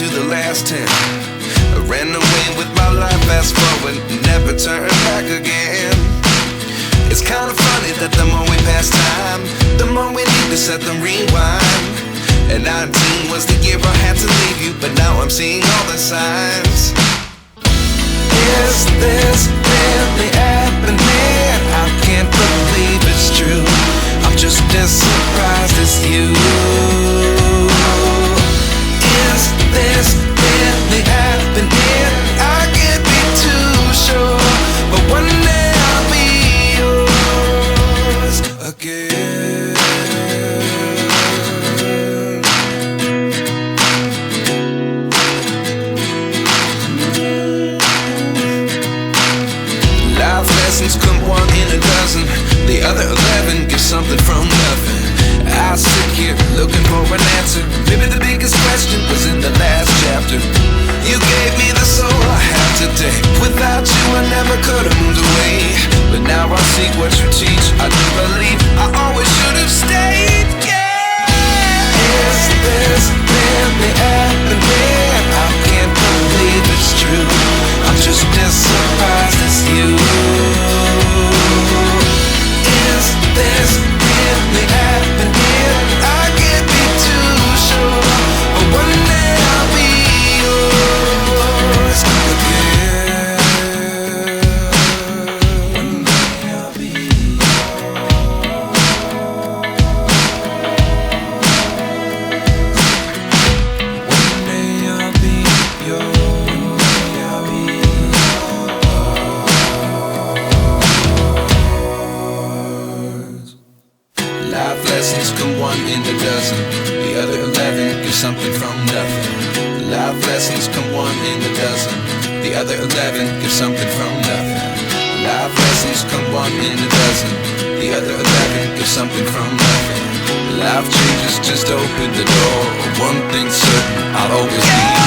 to the last 10. I ran away with my life, fast forward, never turn back again. It's kinda funny that the more we pass time, the more we need to set the rewind. And 19 was the year I had to leave you, but now I'm seeing all the signs. Is this really happening? I can't believe it's true. I'm just as surprised as you. Is this really happening? I can't be too sure, but one day I'll be yours again. Life lessons come one in a dozen. The other 11 give something from nothing. I sit here looking for an answer. Maybe the biggest question was in the last chapter. You gave me the soul I have today. Without you I never could have moved away. But now I see what you teach. I do believe I always should have stayed. Yeah. Is this really happening? I can't believe it's true. I'm just as surprised as you. Is this really happening? I can't be too sure, but one day I'll be yours again. One day I'll be One day I'll be yours. I'll be yours. Life lessons come one in a dozen. The other 11 give something from nothing. Life lessons come one in a dozen. The other 11 give something from nothing. Life lessons come one in a dozen. The other 11 give something from nothing. Life changes just open the door. One thing's certain, I'll always be